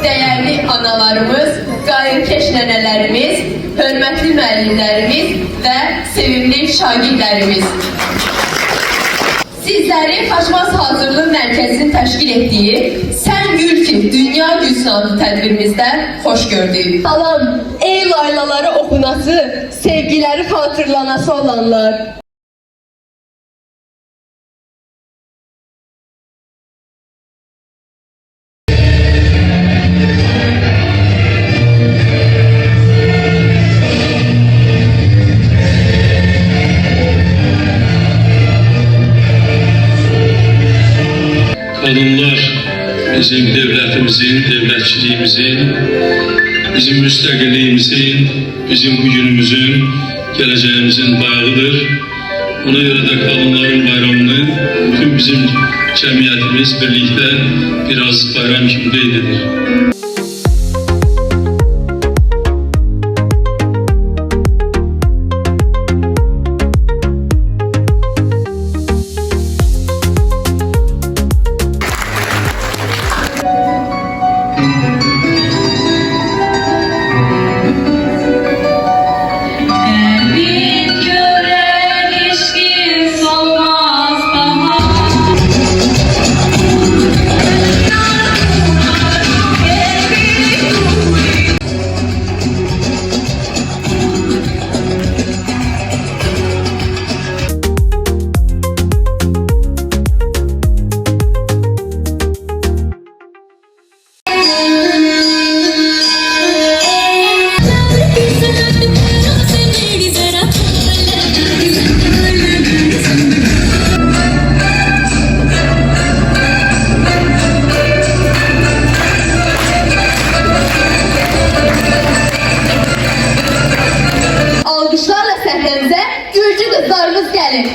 değerli analarımız, qayıtkeş nənələrimiz, hörmətli müəllimlərimiz və sevimli şagirdlərimiz. Sizləri Xaçmaz Hazırlıq Mərkəzinin təşkil etdiyi Sən Gül Ki, Dünya Gülsün adlı tədbirimizdə xoş gördük. Salam, ey laylaları oxunası, sevgiləri xatırlanası olanlar. Kadınlar bizim devletimizin, devletçiliğimizin, bizim müstakilliğimizin, bizim bugünümüzün, geleceğimizin bayağıdır. Ona göre de kadınların bayramını bütün bizim cemiyetimiz birlikte biraz bayram gibi değildir. Alkışlarla səhnəmizə Gürcü qızlarımız gəlir.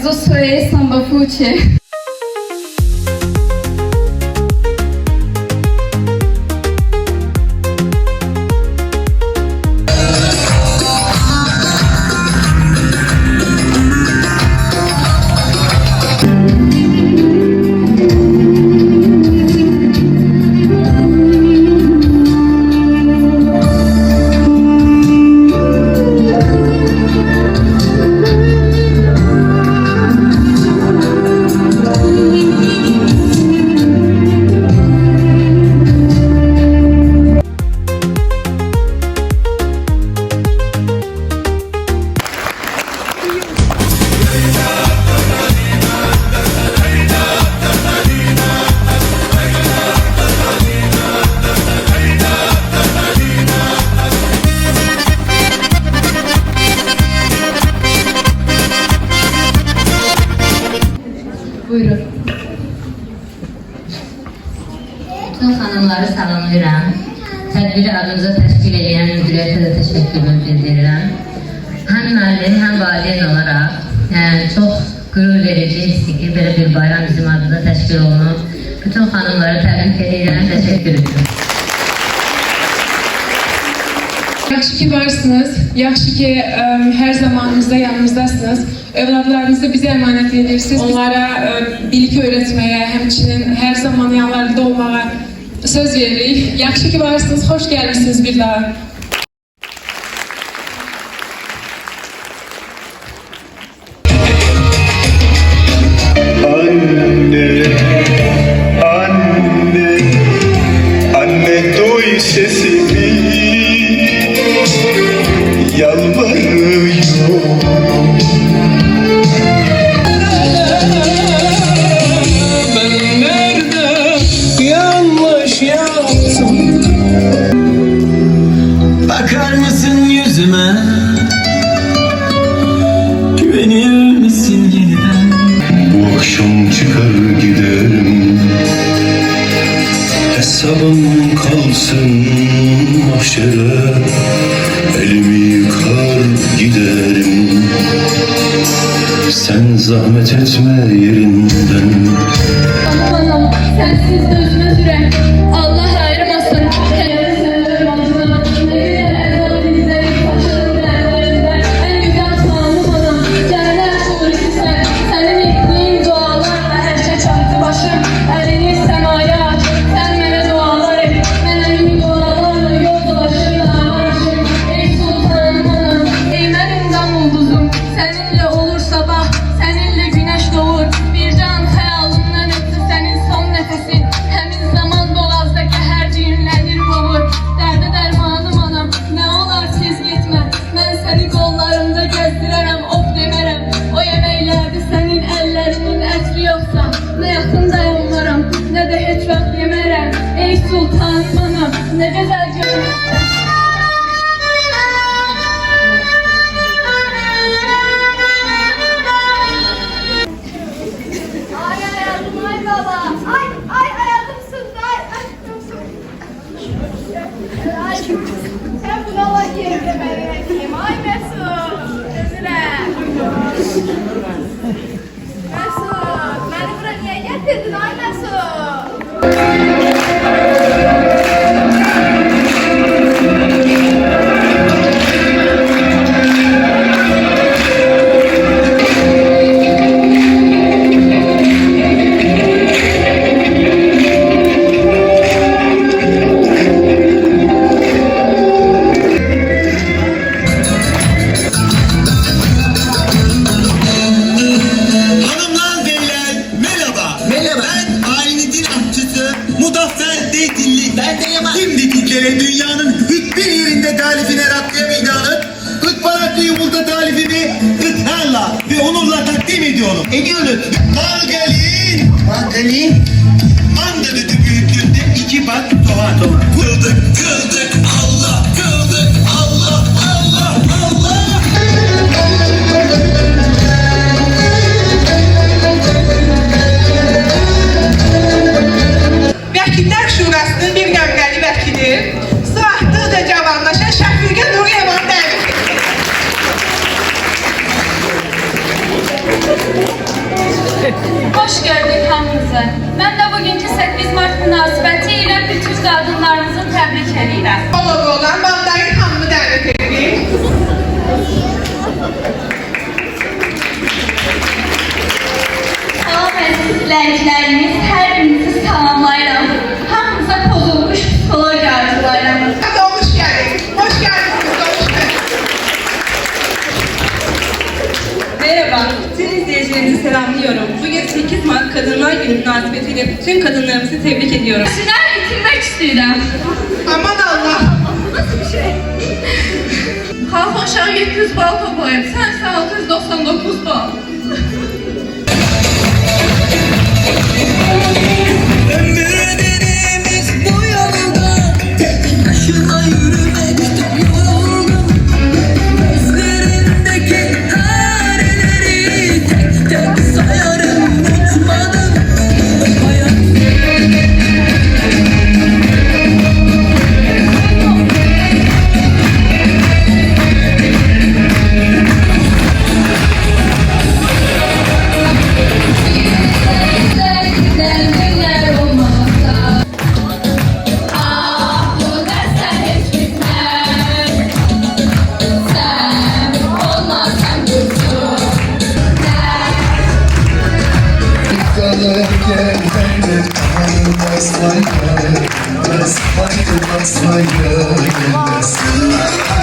Zosué Sambafuche. Buyurun. Bütün hanımları salamlayıram. Tədbiri adınıza təşkil edən müdiriyyətə də təşəkkürümü bildirirəm. Həm müəllim, həm valideyn olaraq çox qürur verici hissi ki, belə bir bayram bizim adımıza təşkil olunub. Bütün hanımları təbrik edirəm, təşəkkür edirəm. Yaxşı ki varsınız, yaxşı ki her zamanımızda yanımızdasınız. Evladlarınızı bize emanet edirsiniz. Onlara bilik öğretmeye, hemçinin her zaman yanlarında olmaya söz veririk. Yaxşı ki varsınız, hoş gelmişsiniz bir daha. Anne, anne, anne duy sesimi, yalvarıyorum. Ben nerede yanlış yaptım? Bakar mısın yüzüme? güvenir misin yeniden? Bu akşam çıkar giderim, hesabım kalsın mahşere. Elimi yıkar giderim, sen zahmet etme yerinden. Anam, sensiz gözüme sürer. Allah ayırmasın. Kendisi acına. Ne güzel ezanınızı, başının dertlerinden. En güzel tanrım anam. Cennet suresi sen. Senin ettiğin dualarla her şey çaktı başım. Elini semaya aç. Sen bana dualar et. Ben elimi dualarla yol dolaşır dağlarışım. Ey sultanım anam. Ey benim ulduzum. Seninle olur sabah. Seninle güneş doğur. Bir can hayalımdan öptü senin son nefesin. Hemin zaman boğazdaki her düğünlenir boğur. Derde dermanım anam. Ne olar tez gitme. Ben seni kollarımda gezdirerem. Of demerem. O yemeklerde senin ellerimin etri yoksa. Ne yakın dayanlarım. Ne de hiç vakit yemerem. Ey sultanım anam. Ne güzel görünüyorsun. Ay hayatım, ay baba. Ay hayatım sızdı. Ay. Sen buna bak yerine ben edeyim. Ay Mesut. Özüre. Mesut. Beni buraya niye getirdin? Ay Mesut. Hanımlar beyler merhaba. Merhaba. Ben ailenin din aşçısı Muzaffer Zeytinli. Ben de Yaman. Şimdi sizlere dünyanın hiçbir yerinde tarifine rastlayamayacağınız ıspanaklı yumurta tarifini ısrarla ve onurla takdim ediyorum. Ediyoruz. Margarin. Margarin. Manda düdü büyüklüğünde 2 bak soğan. Kıldık, kıldık, Allah, kıldık, Allah, Allah, Allah. Vəkillər Şurasının bir nömrəli vəkili, sıhhatlıqca cavanlaşan Şəfiqə Nuriyevan dəvət edilir. Hoş gördük hamınızı. Ben de bugünkü 8 Mart münasibətilə bütün qadınlarımızı təbrik edirəm. Olağı olan Bağdayın hamını dəvət edilir. Salam əzizləyicilərimiz, hər birinizi salamlayıram. Hamınıza pozulmuş psixoloji arzulayıram. Doğuş gəlir. Hoş gəldiniz, doğuş gəlir. Merhaba, tüm izleyicilerinizi selamlıyorum. Bugün 8 Mart Kadınlar Günü münasebetiyle bütün kadınlarımızı tebrik ediyorum. Şunlar bitirmək istəyirəm. Aman Allah. Nasıl bir şey? Halk aşağı 700 bal toplayıp sense 699 bal. Ömürlerimiz bu yolda tek başına yürümekten yoruldum. Gözlerindeki kareleri tek tek sayarım, unutmadım. Hayat That's my girl, that's my girl.